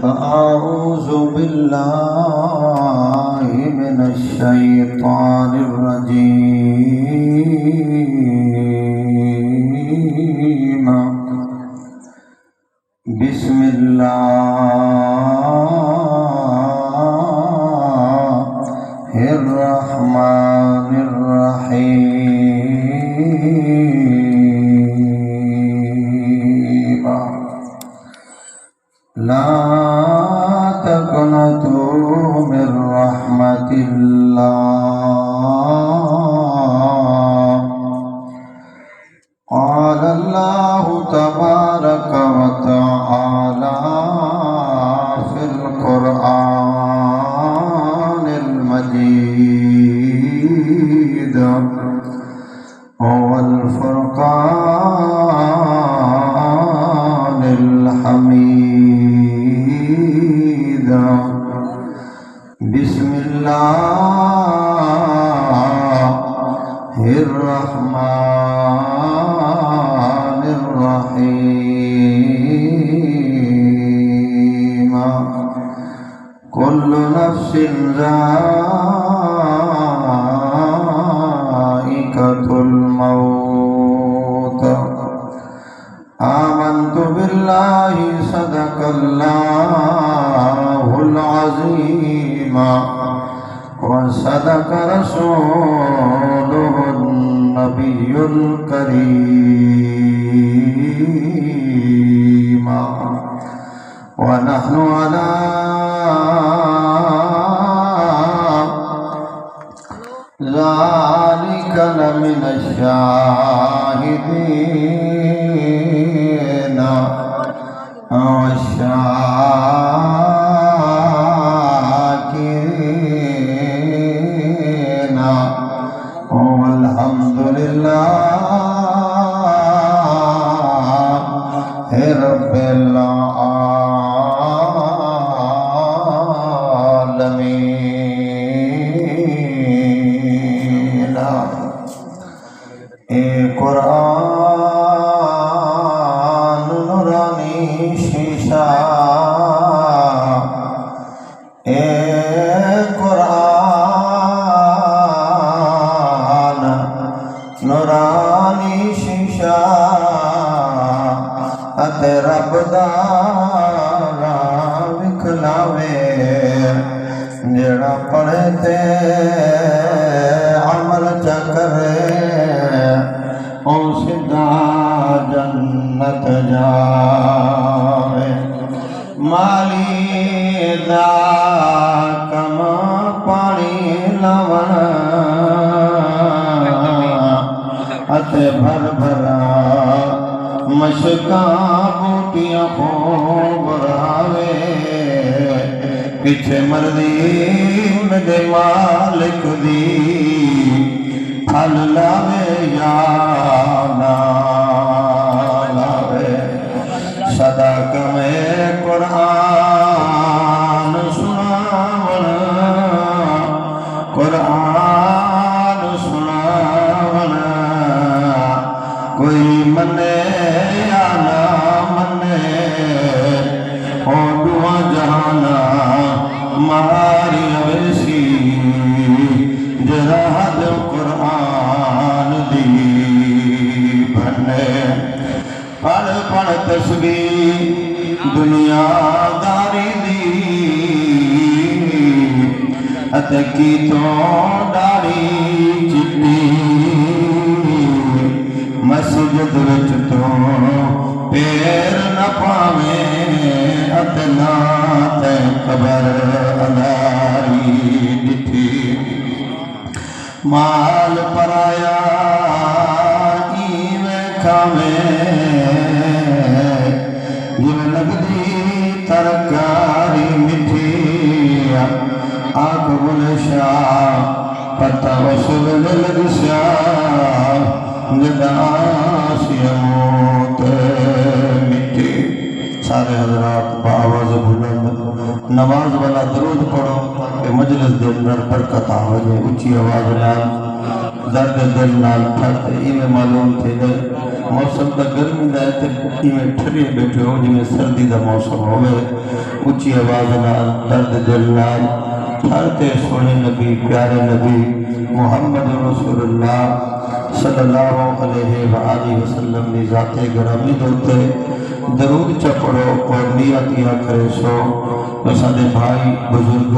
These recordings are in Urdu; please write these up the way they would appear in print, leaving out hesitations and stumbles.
فأعوذ بالله من الشيطان الرجيم بسم الله الرحمن الرحيم لا تقنطوا من رحمة الله قال الله تبارك وتعالى في القرآن المجيد والفرقان الحميد بسم الله الرحمن الرحيم كل نفس ذائقة الموت آمنت بالله صدق الله العظيم وصدق رسوله النبي الكريم ونحن على ذلك لمن الشاهدين والشاكرين والحمد لله رب العالمين اے قرآن نورانی شیشہ اے قرآن نورانی شیشہ اتے رب دا راہ وکھلاوے جڑا پڑھے تے عمل چا کرے او سدھا جنت جاوے مالی دا کم پانی لون اتے بھر بھرا مشکاں بوٹیاں خوب راوے پیچھے مرضی میرے مالک دی پھل لاوے یا نہ لاوے صدا کمے قرآن سناون قرآن سناون کوئی منے یا نہ منے او دعا جہانا ماری ویسی جراد قرآن دی بنے پڑھ پڑھ تسبیح دنیا داری دی اتکی تو داری چٹی مسجد وچ تو پیر نہ پاویں اتنا تے قبر انداری ڈٹھی مال پرایا ایویں کھاویں جویں لگدی ترکاری مٹھی آگ بلشا پتہ وصل لگشا جداسی موت مٹی سارے حضرات بآواز بلند نماز والا درود پڑھو کہ مجلس دل نر برکت آوے اچھی آواز نال درد دل نال پھٹ ایمیں معلوم تھے گئے موسم دا گرمی دا تے میں ٹھرے بیٹھے ہو جی سردی دا موسم ہوئے اچھی آواز نال درد دل نال ٹھارتے سونے نبی پیارے نبی محمد رسول اللہ صلی اللہ علیہ وآلہ وسلم نے ذات گرامی دوتے درود چپڑو اور نیتیاں کرے سو وسادے بھائی بزرگ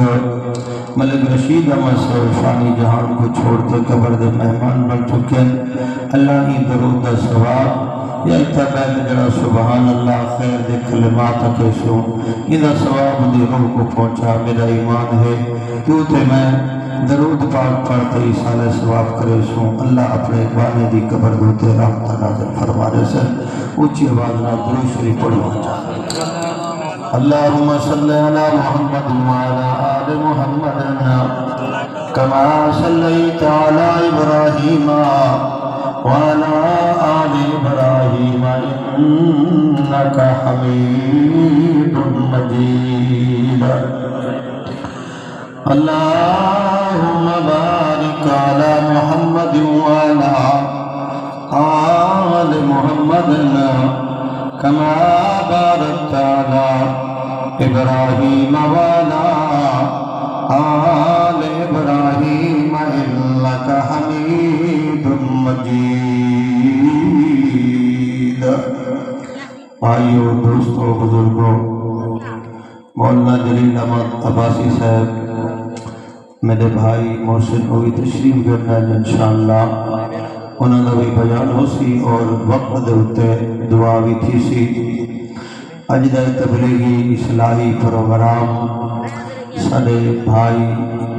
ملک رشید احمد صاحب فانی جہان کو چھوڑتے قبر دے مہمان بن چکے اللہ ہی درود دا ثواب یا اتبال جڑا سبحان اللہ خیر دے کلمات کے سو اندہ ثواب دی روح کو پہنچا میرا ایمان ہے تو تے میں درود پاک پڑھتے ہی سالے ثواب کرے سو اللہ اپنے بانے دی قبر دوتے رحمت نازل فرمانے سے اچھی آواز نہ درود شریف پڑھو جا اللہم صلی علی محمد وعلی آل محمد کما صلیت علی ابراہیم وعلی آل ابراہیم انکا حمید مجید اللہم بارک علی محمد وعلی آل محمد کما بارکت علی ابراہیم وعلی آل ابراہیم انکا حمید مجید آئیو دوستو بزرگو مولانا جلیل احمد عباسی صاحب میرے بھائی محسن ہوئی تشریف کرنا ہے انشاءاللہ انہوں نے بھی بیان ہو سی اور وقت دوتے دعا بھی تھی سی اجدہ تبلیغی اصلاحی پروگرام سارے بھائی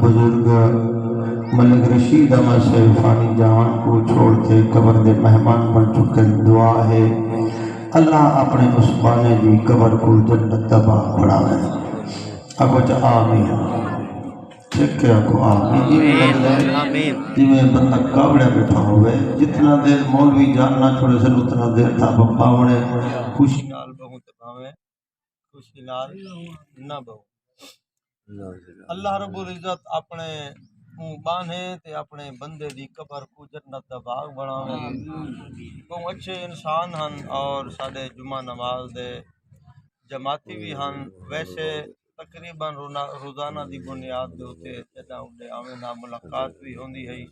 بزرگ ملک رشید احمد صاحب فانی جہان کو چھوڑتے قبر دے مہمان بن چکے دعا ہے اللہ اپنے اس بانے دی قبر کو جنت تباہ بڑھاوے اگو چا آمین چکے اگو آمین جی میں بندہ کابڑے بیٹھا ہوئے جتنا دیر مولوی جاننا چھوڑے سے اتنا دیر تھا بپاوڑے خوشی نال بہو تباوے خوشی نال نہ بہو اللہ رب العزت اپنے بانے تے اپنے بندے دی قبر کو جنت دا باغ بناوے کو اچھے انسان ہن اور ساڈے جمعہ نماز دے جماعتی بھی ہن ویسے تقریباً روزانہ دی بنیاد دے ہوتے جدہ اڈے آمیں نہ ملاقات بھی ہوندی ہے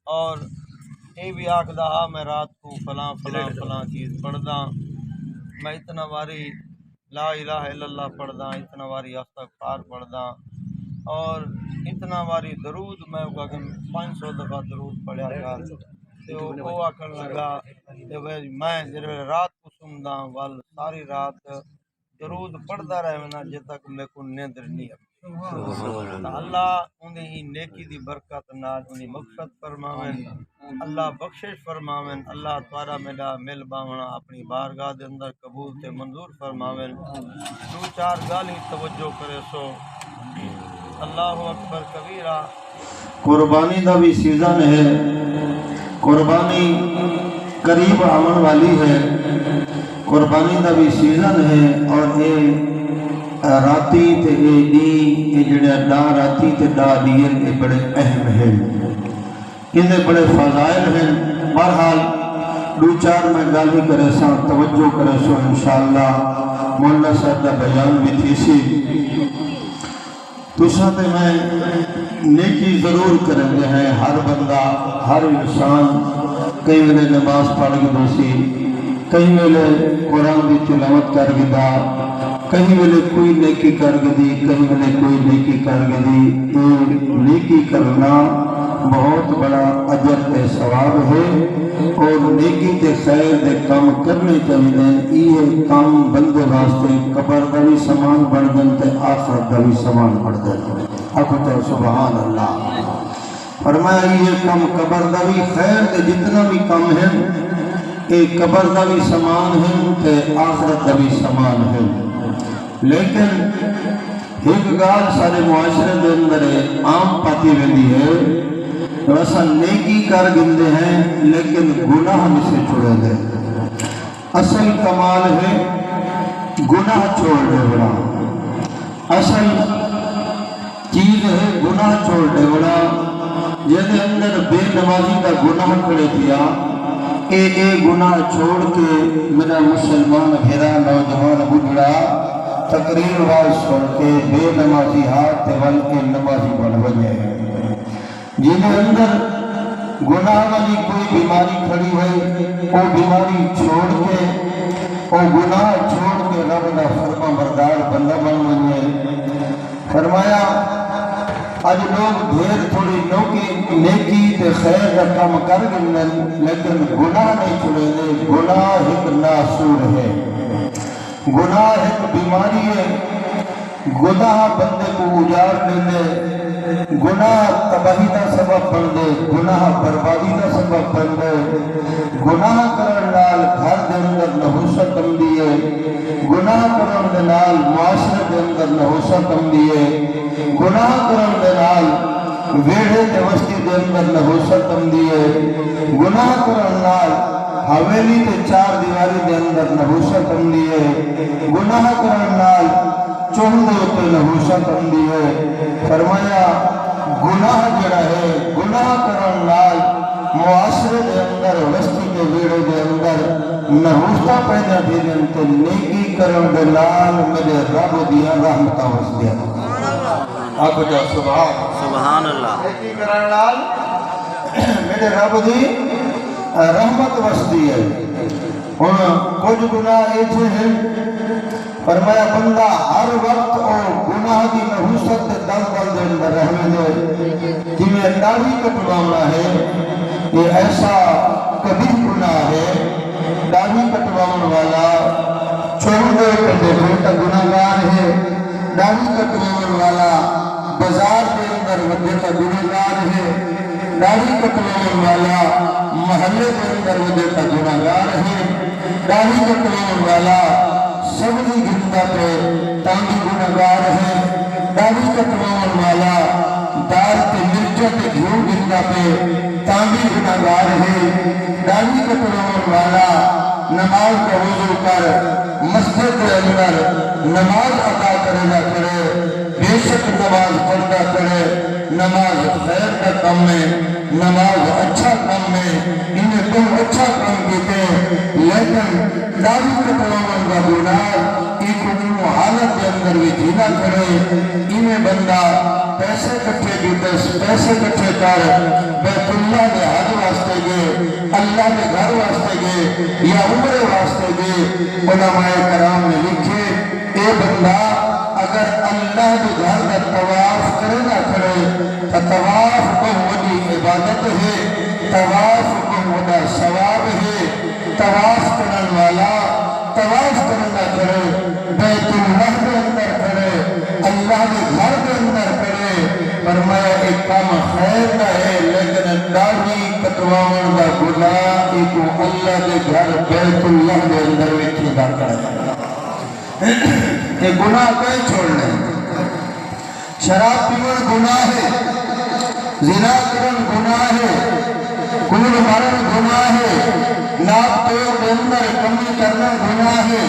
اور یہ بھی آکھدا ہاں میں رات کو فلاں فلاں فلاں چیز پڑھدا میں اتنا واری لا الہ الا اللہ پڑھدا اتنا واری استغفار پڑھدا اور اتنا واری درود میں 500 دفعہ درود پڑھیا کر تے وہ آکھن لگا کہ میں جڑے رات کو سمدا ول ساری رات درود پڑھدا رہنا جے تک میں کو نیند نہیں آتی اللہ انہی نیکی دی برکت نال انہی مغفرت فرماویں اللہ بخشش فرماویں اللہ تارا میرا مل باونا اپنی بارگاہ دے اندر قبول تے منظور فرماویں دو چار گالی توجہ کرے سو اللہ اکبر کبیرہ قربانی دا بھی سیزن ہے قربانی قریب آمن والی ہے قربانی دا بھی سیزن ہے اور اے راتی تے اے دی اے جڑے ڈا راتی تے ڈا دیر اے بڑے اہم ہیں اندے بڑے فضائل ہیں بہرحال دو چار میں گالی کرے سا توجہ کرے سو انشاءاللہ مولانا صاحب دا بیان بھی تھی سی تو ساتھ میں نیکی ضرور کریں گے ہیں ہر بندہ ہر انسان کئی ویلے نماز پڑھ کے دوسی کئی ویلے قرآن کی تلاوت کر کے دا کئی ویلے کوئی نیکی کر کے دی کئی ویلے کوئی نیکی کر کے دی نیکی کرنا بہت بڑا اجر تے ثواب ہے اور نیکی تے خیر دے کام کرنے چاہیے یہ کام بندے واسطے قبر دا بھی سامان بن دن تے آخرت دا بھی سامان بن دن آخو تے سبحان اللہ فرمایا یہ کام قبر دا بھی خیر دے جتنا بھی کام ہے ایک قبر دا بھی سامان ہے تے آخرت دا بھی سامان ہے لیکن ایک گال سارے معاشرے دے اندر عام پاتی ویندی ہے ایسا نیکی کر گندے ہیں لیکن گناہ میں سے چھوڑے دے اصل کمال ہے گناہ چھوڑ دے بڑا اصل چیز ہے گناہ چھوڑ دے بڑا جیسے اندر بے نمازی کا گناہ کھڑے دیا اے گناہ چھوڑ کے میرا مسلمان بھیرا نوجوان بڑھڑا تقریر واز سن کے بے نمازی ہاتھ تے ول کے نمازی بن وجے جن اندر گناہ والی کوئی بیماری کھڑی ہے وہ بیماری چھوڑ کے وہ گناہ چھوڑ کے رب دا فرما بردار بندہ بن وجے فرمایا آج لوگ ڈھیر تھوڑی نیکی تے خیر کا کام کر گئے لیکن گناہ نہیں چھوڑے دے گناہ ایک ناسور ہے گناہ ایک بیماری ہے گناہ بندے کو اجاڑ دے گناہ تباہی کا سبب بن دے گناہ بربادی کا سبب بن دے گناہ کرن نال گھر دے اندر نحوست آندی ہے گناہ کرن دے نال معاشرے دے اندر نحوست آندی ہے گناہ کرن دے نال ویڑے تے وسطی دے اندر نحوست آندی ہے گناہ کرن نال حویلی تے چار دیواری دے اندر نحوست آندی ہے گناہ کرن نال چون دے اتے نحوست آندی ہے فرمایا گناہ جڑا ہے گناہ کرن نال معاشرے دے اندر وسطی دے ویڑے دے اندر نحوستہ پیدا دی دن تے نیکی کرن دے نال میرے رب دیا رحمتہ وسدیا آگو جا سبحان اللہ نیکی کرن نال میرے رب دی رحمت وسدی ہے ہن کچھ گناہ ایسے ہیں فرمایا بندہ ہر وقت او گناہ دی نحوست دل دل دے اندر رہنے دے جنہیں داڑھی کٹوانا ہے یہ ایسا کبھی گناہ ہے داڑھی کٹوانا والا چھوڑ دے کر بیٹا گناہگار ہے داڑھی کٹوانا والا بازار کے اندر وجہ کا گناہگار ہے داڑھی کٹوانا والا محلے کے اندر وجہ کا گناہگار ہے داڑھی کٹوانا والا سبزی گھنٹا پہ تانگی گناہگار ہے داڑھی کٹوانا والا دال تے مرچوں تے گھیو گھنٹا پہ تانگی گناہگار ہے داڑھی کٹوانا والا نماز کا وضو کر مسجد کے اندر نماز ادا کرے بے شک نماز پڑھتا کرے نماز خیر کا کام ہے نماز اچھا کام ہے انہیں تم اچھا کام کیتے لیکن داڑھی کٹوانا کا گناہ ایک حالت کے اندر بھی جینا کرے انہیں بندہ پیسے کٹھے کیتے پیسے کٹھے کر بیت اللہ کے حج واسطے گئے اللہ کے گھر واسطے گئے یا عمرے واسطے گئے علماء کرام نے لکھے اے بندہ اگر اللہ کے گھر کا طواف کرے نہ کرے تو طواف کو بڑی عبادت ہے طواف کو بڑا ثواب ہے طواف کرنے والا طواف کرنا کرے بیت اللہ کے اندر کرے اللہ کے گھر کے اندر کرے فرمایا ایک کام خیر کا ہے لیکن داڑھی کٹوانا کا گناہ ایک اللہ کے گھر بیت اللہ کے اندر وچ ادا کرے یہ گناہ کہیں چھوڑنے شراب پیون گناہ ہے زنا کرن گناہ ہے کول مارن گناہ ہے ناپ توڑ کے اندر کمی کرنا گناہ ہے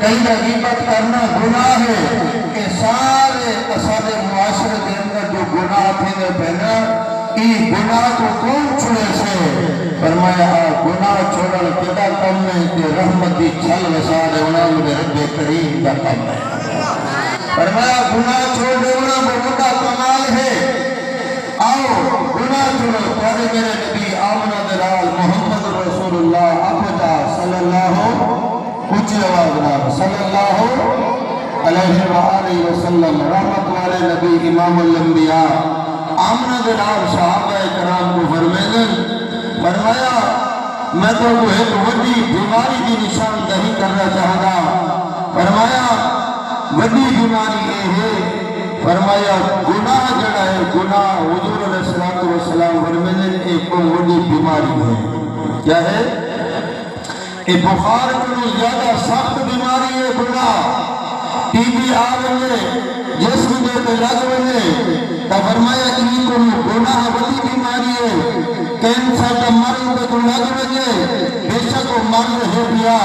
کہیں غیبت کرنا گناہ ہے کہ سارے اسارے معاشرے کے اندر جو گناہ تھے پہنا ای گناہ کو کون چھوڑے سے فرمایا گناہ چھوڑن کدا کم ہے کہ رحمت دی چھل وسارے انہاں میں رب کریم دا کم ہے فرمایا گناہ چھوڑ دینا بہت کمال ہے آؤ گناہ چھوڑو تمہارے میرے نبی آمنہ دلال محمد رسول اللہ اپتا صلی اللہ اونچی آواز نام صلی اللہ علیہ وآلہ وسلم رحمت والے نبی امام الانبیاء آمنہ دلال صحابہ کرام کو فرمایا میں تو وہ ایک وڈی بیماری کی نشاندہی کرنا چاہتا فرمایا وڈی بیماری یہ ہے فرمایا گناہ جڑا ہے گناہ حضور علیہ السلام فرمائے ایک وڈی بیماری ہے کیا ہے یہ بخار کو زیادہ سخت بیماری ہے گناہ ٹی بی آ رہے جسم دے تے لگ رہے تو فرمایا کہ گناہ وڈی بیماری ہے کینسر کا مرض کو لگ رہے بے شک وہ مرض ہے پیا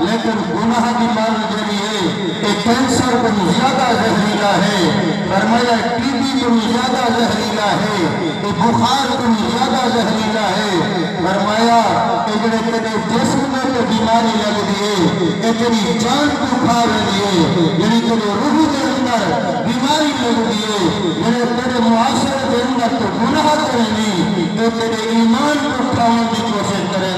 لیکن گناہ کی مرض جڑی ہے یہ کینسر کو زیادہ زہریلا ہے فرمایا ٹی بی کو زیادہ زہریلا ہے یہ بخار کو زیادہ زہریلا ہے فرمایا کہ جڑے تیرے جسم میں تو بیماری لگ دیئے کہ تیری جان تو کھا رہی ہے یعنی تیرے روح کے اندر بیماری لگ دیئے جڑے تیرے معاشرے کے اندر تو گناہ کرنی کہ تیرے ایمان کو کھاؤں کی کوشش کریں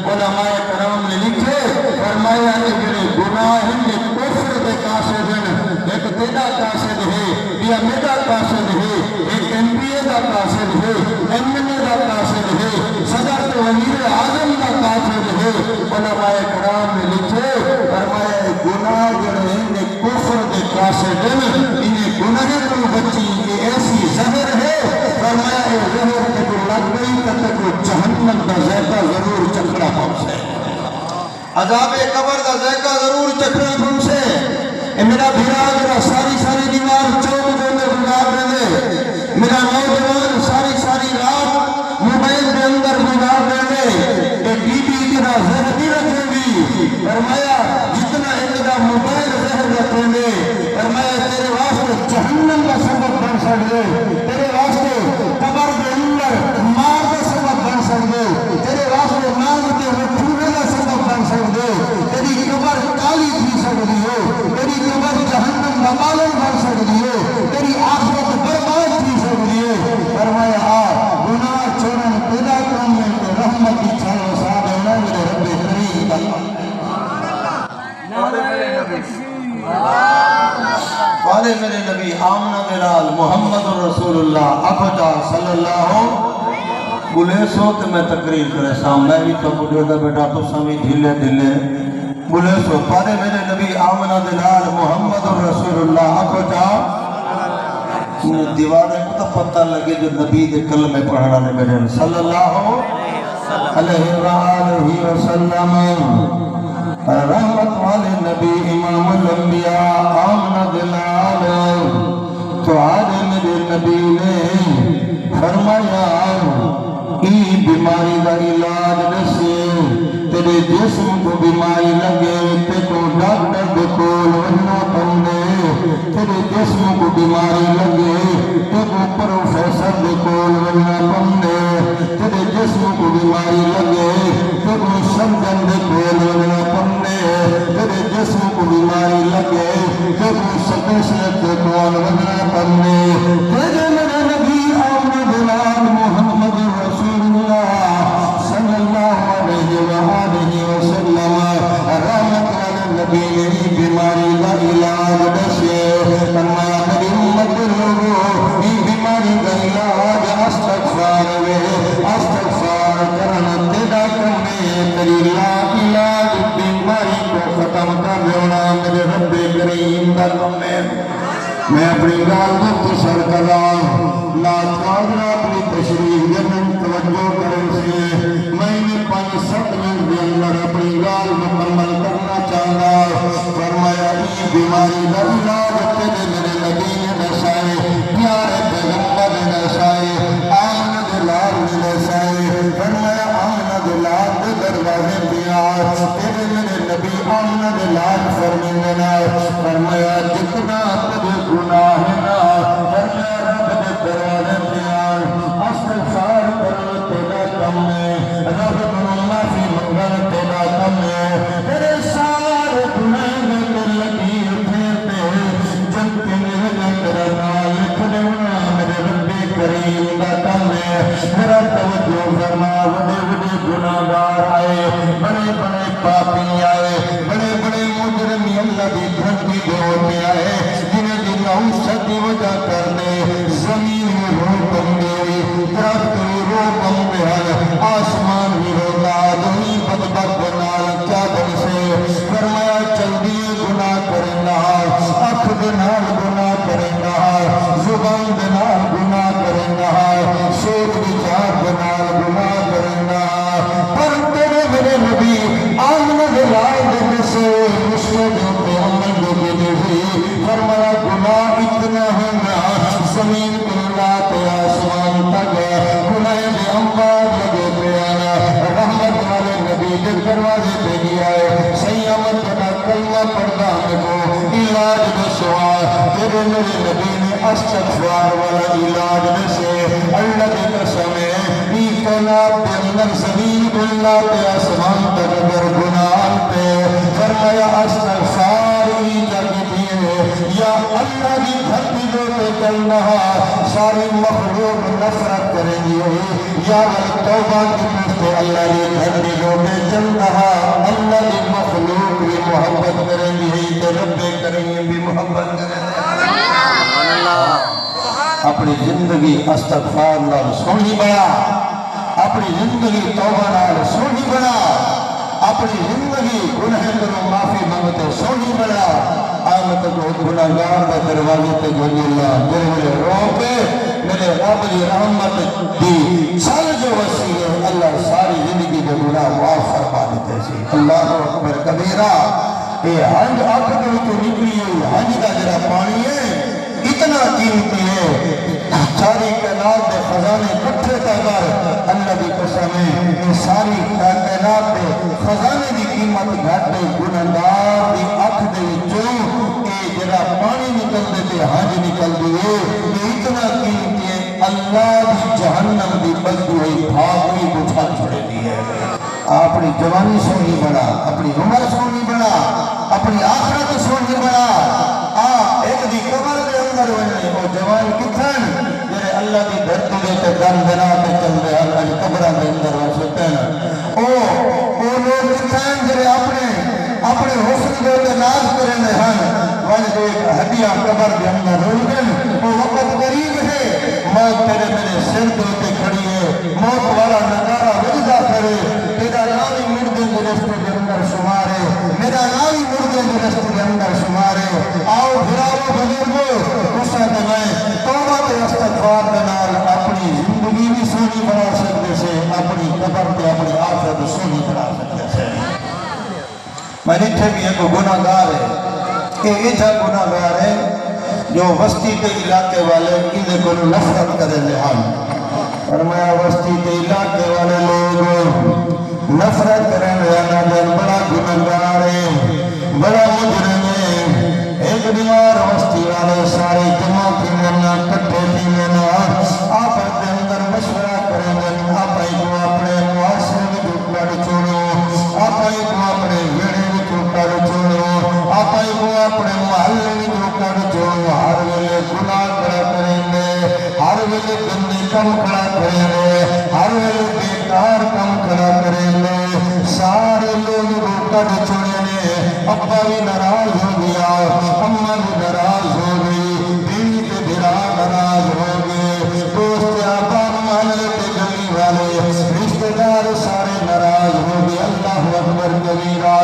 علماء کرام نے لکھے فرمایا کہ جڑے گناہ ہیں کفر دے قاصد ہیں ایک تیرا قاصد ہے یا میرا قاصد ہے ایک MP دا قاصد ہے MLA دا قاصد ہے صدر تو وزیر اعظم دا قاصد ہے علماء کرام نے لکھے فرمایا گناہ جڑے ہیں کفر دے قاصد ہیں انہیں گناہ کو بچی یہ ایسی زہر ہے فرمایا یہ زہر کے کو لگ گئی تک کو جہنم دا ذائقہ ضرور چکھنا پہنچے عذاب قبر دا ذائقہ ضرور چکھنا پہنچے اے میرا بھیرا جڑا ساری دیوار چوک میں گزار رہے میرا نوجوان ساری رات موبائل کے اندر گزار رہے کہ ٹی وی اتنا زہر نہیں رکھے گی فرمایا جتنا اتنا موبائل زہر رکھیں گے فرمایا تیرے واسطے جہنم کا سبب بن سکتے تیرے واسطے قبر کے اندر مار کا سبب بن سکتے تیرے واسطے مانگ کے مٹھونے کا سبب بن سکتے تیری قبر کالی تھی سکتی ہو تیری قبر جہنم ممالن بن سکتی ہو تیری آخرت برباد تھی سکتی ہو فرمایا گناہ چھوڑن پیدا کرنے کے رحمت کی چھاؤں صاحب ہے میرے رب کریم والے میرے نبی آمنہ بلال محمد رسول اللہ اکھجا صلی اللہ بلے سو کہ میں تقریر کرے سام میں بھی تو بلے دا بیٹا تو سمی دھلے بلے سو پارے میرے نبی آمنہ بلال محمد رسول اللہ اکھجا دیوانے کو تو پتہ لگے جو نبی دے کلمے پڑھنا نے میرے صلی اللہ علیہ وآلہ وسلم رحمت والے نبی امام الانبیاء آمنہ بلال تو آج میرے نبی نے فرمایا ای بیماری کا علاج نسے تیرے جسم کو بیماری لگے تے کو ڈاکٹر دے کول وننا پندے تیرے جسم کو بیماری لگے تے کو پروفیسر دے کول وننا پندے تیرے جسم کو بیماری لگے تے کو سرجن دے کول وننا پندے تیرے جسم کو بیماری لگے تے کو سپیشلٹ دے کول وننا پندے تیرے میرے نبی آمنہ بلال محمد رسول اللہ صلی اللہ علیہ وآلہ وسلم رحمت والے نبی نے بیماری کا علاج دسے فرمایا میری امت لوگو یہ بیماری کا علاج استغفار وے استغفار کرنا تیرا کرنے تیری لا علاج بیماری کو ختم کر دینا میرے رب کریم کا کم میں اپنی گال مختصر کر رہا ہوں ناچانا اپنی تشریف جنن توجہ کریں سے میں نے 5-7 منٹ کے اندر اپنی گال مکمل کرنا چاہتا فرمایا یہ بیماری کا علاج تیرے میرے نبی نے دسائے پیارے پیغمبر نے دسائے آمنہ بلال نے دسائے فرمایا آمنہ بلال کے دروازے پیار تیرے میرے نبی آمنہ بلال فرمیندنا فرمایا جتنا تجھے گناہ ہے نا فرمایا رب دے دروازے پیار استغفار کرنا تیرا کم ہے رب کو معافی منگنا تیرا کم ہے تیرے سارے گناہ میں تیرے لکیر پھیرتے جب تیرے تیرا نام لکھ دینا میرے رب کریم کا کم ہے میرا توجہ فرما بڑے گناہگار آئے بڑے پاپی آئے بڑے مجرمی اللہ دی دھرتی دور میں آئے جنہیں دی نحوست دی وجہ کرنے زمین میں رو کم میری درخت میں رو کم بہر آسمان میں روتا دنی بدبت بنال چادر سے فرمایا چل دیئے گناہ کرنا اکھ دنال گناہ کرنا زبان دنال گناہ کرنا سوچ بچار دنال گناہ کرنا پر تیرے میرے نبی آمنہ بلال دن سے مسلم پہ عمل دے دی فرمایا گناہ اتنا ہونا زمین کو لاتے آسمان تک گناہ دے امباد لگے پیانا رحمت والے نبی دے دروازے پہ گیا ہے سیامت کا کلمہ پڑھنا کو علاج دے سوا تیرے میرے نبی نے استغفار والا علاج میں سے اللہ کی قسم ہے کائنات کے اندر زمین اللہ پہ آسمان تک اگر گناہ پہ فرمایا استغفار ہی جاتی ہے یا اللہ کی دھرتی پہ چلنا ساری مخلوق نفرت کریں گی یا توبہ کی پوچھتے اللہ کی دھرتی پہ چلنا اللہ کی مخلوق بھی محبت کریں گی تو رب کریم بھی محبت کریں گے اپنی زندگی استغفار نال سونی بنا اپنی زندگی توبہ نال سونی بنا اپنی زندگی گناہ کرو معافی مانگتے سونی بنا آمد کو گناہگار دے دروازے تے جو اللہ میرے رو پہ میرے رب دی رحمت دی چل جو وسیع ہے اللہ ساری زندگی کے گناہ معاف فرما دیتے سی اللہ اکبر کبیرہ یہ ہنج آنکھ کے تو نکلی ہوئی ہنج کا جرا پانی ہے اتنا قیمتی ہے ساری کائنات کے خزانے کٹھے کر اللہ کی قسم ہے ساری کائنات کے خزانے کی قیمت گھٹ گنہگار کی اکھ دے وچوں اے جڑا پانی نکل دے ہنج نکل دی ہے یہ اتنا قیمتی ہے اللہ کی جہنم کی بلدی ہوئی بھاگ بھی بچھا چھوڑے دی ہے اپنی جوانی سونی بنا اپنی عمر سونی بنا اپنی آخرت سونی بنا ایک دی قبر کے اندر ہوئے وہ جوان کتھن جنہیں اللہ کی دھرتی دیتے دن بنا کے چل رہے ہیں قبرہ کے اندر ہو سکتے ہیں وہ لوگ کتھن جنہیں اپنے حسن دیتے ناز کرنے ہیں وجہ ایک ہڈیاں قبر کے اندر ہو گئے وہ وقت قریب ہے موت تیرے میرے سر دیتے کھڑی ہے موت والا نظارہ وجدہ کرے تیرا نامی مردے کے رستے کے اندر شمارے میرا نامی مردے کے رستے کے اندر شمارے آؤ بھراؤ بزرگو اسے دمائیں توبہ کے استغفار دنال اپنی زندگی بھی سونی بنا سکتے سے اپنی قبر کے اپنی آخرت سونی بنا سکتے سے میں نیٹھے بھی ایک گناہگار ہے کہ ایتھا گناہگار ہے جو وسطی کے علاقے والے انہیں کو نفرت کرے لحال فرمایا وسطی کے علاقے والے لوگ نفرت کریں لحال بڑا گناہگار ہے بڑا مجرم ہے ایک بیمار وسطی والے سارے جمع کی لینا کٹھے کی لینا آپ اپنے اندر مشورہ کریں گے آپ کو اپنے معاشرے میں جھوٹکر چھوڑو آپ کو اپنے ویڑے میں جھوٹکر چھوڑو آپ کو اپنے محلے میں جھوٹکر چھوڑو ہر ویلے گناہ کھڑا کریں گے ہر ویلے گندے کم کھڑا کریں گے ہر ویلے بیکار کم کھڑا کریں گے سارے لوگ جھوٹکر چھوڑیں گے ابا بھی ناراض ہو گیا اماں بھی ناراض ہو گئی بیوی کے بھرا ناراض ہو گئے دوست آبا محلے کے گلی والے رشتہ دار سارے ناراض ہو گئے اللہ اکبر کبیرہ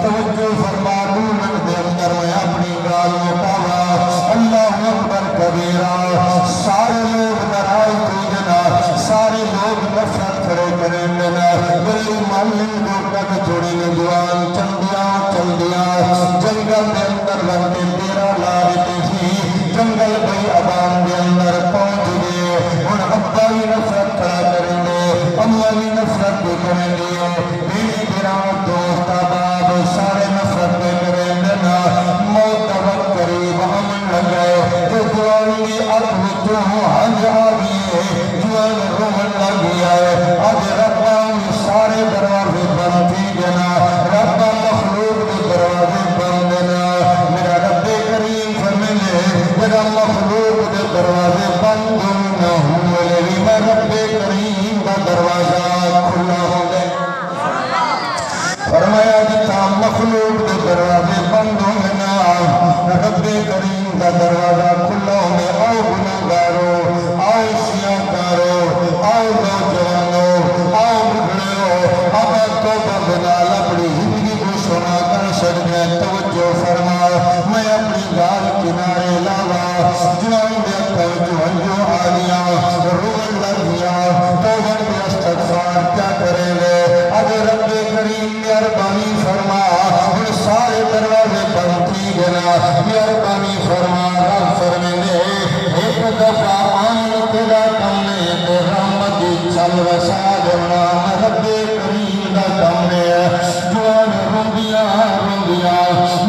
توجہ فرما دونک دے اندر میں اپنی گال مقابا اللہ اکبر کبیرہ سارے لوگ ناراض ہو جنا سارے لوگ نفرت کھڑے کریں گنا گلی محلے کو کٹ چھوڑی میں جوان چل دیا جنگل کے اندر لگتے تیرا لارتے تھی جنگل بھئی عوام کے اندر پہنچ گئے ان ابا بھی نفرت کھڑا کریں گے اماں بھی نفرت بھی کریں گے بیوی گراؤں دوست آباد سارے نفرت بھی کریں گے نا موت کا وقت قریب امن لگائے تو جوان کی جو حج آگئی ہے جوان رومن لگی ہے آج ربان سارے دروازے بند تھی جنا ربا مخلوق کے دروازے بند دینا میرا رب کریم فرمینے میرا مخلوق کے دروازے بند نہ ہوئے میں رب کریم کا دروازہ کھلا ہو گئے فرمایا جتا مخلوق کے دروازے بند ہوئے نا رب کریم کا دروازہ کھلا ہو گئے آؤ گناہگارو آؤ سیاکارو آؤ نوجوانو آؤ بگڑیو اب تو بنال اپنی زندگی کو سنا کر سکتے توجہ فرما میں اپنی گال کنارے لالا جوان دیکھتا جو آلیا رومن لگیا توبہ کی استغفار کیا کریں گے اگر رب کریم مہربانی فرما ان سارے دروازے بند تھی گنا مہربانی فرما رب فرمینے ایک دفعہ آن تیرا کم نے رحمت چل وسا دینا رب کریم کا کم نے جوان روندیا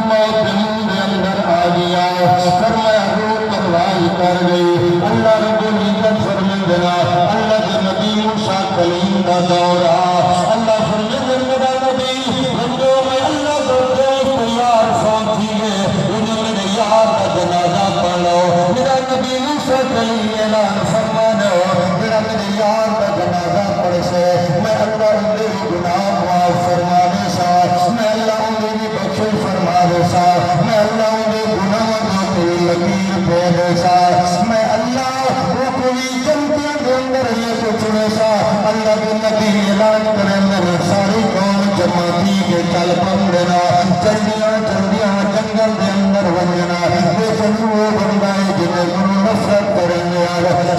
موت منہ اندر آ گیا فرمایا رو کروا آغاز کر گئی اللہ رب العزت فرمندنا اللہ کے نبی موسیٰ کلیم کا دورہ اللہ فرمندن میرا نبی رنجو میں اللہ کو دوست یار ساتھی ہے انہیں میرے یار کا جنازہ پڑھو میرا نبی موسیٰ کلیم اعلان فرمانا میرا میرے یار کا جنازہ پڑھ سے میں اللہ انہیں گناہ معاف فرمانے سا میں اللہ انہیں بخشش فرمانے سا میں اللہ انہیں گناہ جو کوئی لکیر پھیلے سا میں اللہ وہ کوئی جنتیاں کے اندر یہ کچھنے سا اللہ کے نبی اعلان کریں میرے ساری قوم جماعتی کے چل پندنا چندیاں جنگل کے اندر ونجنا یہ جنوہ بندہ ہے جنہیں گناہ نفرت کریں گے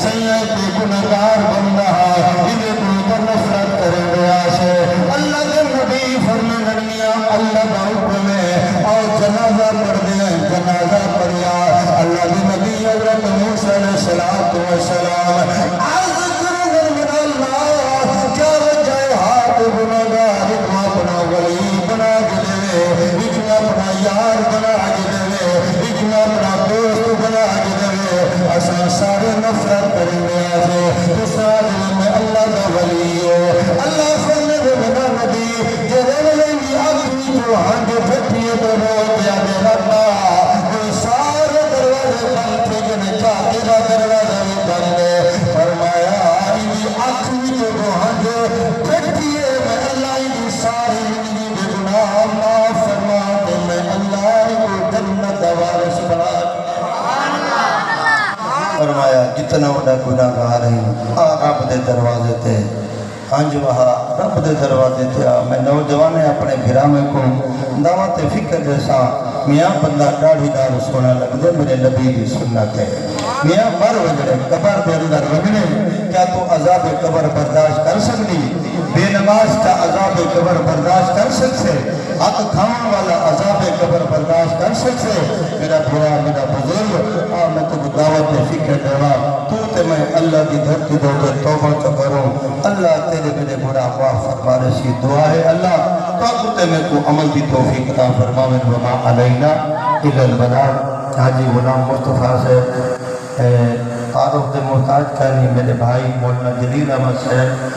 سید کے گناہگار بندہ ہے جنہیں کوئی نفرت کریں گے آسے اللہ کے نبی فرمانیا اللہ کا حکم ہے اور جنازہ پڑھ دیں جنازہ پڑھیا اللہ کے نبی حضرت موسیٰ علیہ السلام عرض کرنے من اللہ کیا وجہ ہاتھ گناہگار کو اپنا ولی بنا دے اتنا اپنا یار بنا دے اتنا اپنا دوست بنا دے اساں سارے نفرت کریں گے آسے تو سارے میں اللہ کا ولی ہو اللہ فرمے دے میرا نبی جرے لیں آخری جو ہنڈ پھٹیے تو رو دیا دے ربا وہ سارے دروازے بند تھے جنہیں چاہتے را دروازہ بھی بند ہے فرمایا انہی آخری جو ہنڈ پھٹیے میں اللہ انہی ساری انہی بے گناہ معاف فرما دے میں اللہ کو جنت وارث بنا فرمایا جتنا وڈا گناہگار ہیں رب دے دروازے تے ہنج وہاں رب دے دروازے تے میں نوجوانے اپنے گھرامے کو دعوت فکر جیسا میاں بندہ ڈاڑھی دار سونا لگ دے میرے نبی دی سنت ہے میاں مر وجڑے قبر دے اندر وجڑے کیا تو عذاب قبر برداشت کر سکتی بے نماز کا عذاب قبر برداشت کر سکتے حق کھان والا عذاب قبر برداشت کر سکتے میرا بھرا میرا بزرگ میں تو دعوت فکر دیوا تو تے میں اللہ کی دھرتی دو دے توبہ تو کروں اللہ تیرے میرے برا معاف فرما رسی دعا ہے اللہ تو تے میں کو عمل کی توفیق عطا فرما من وما علینا الا البلاغ حاجی غلام مصطفیٰ سے تعارف دے محتاج کرنی میرے بھائی مولانا جلیل احمد صاحب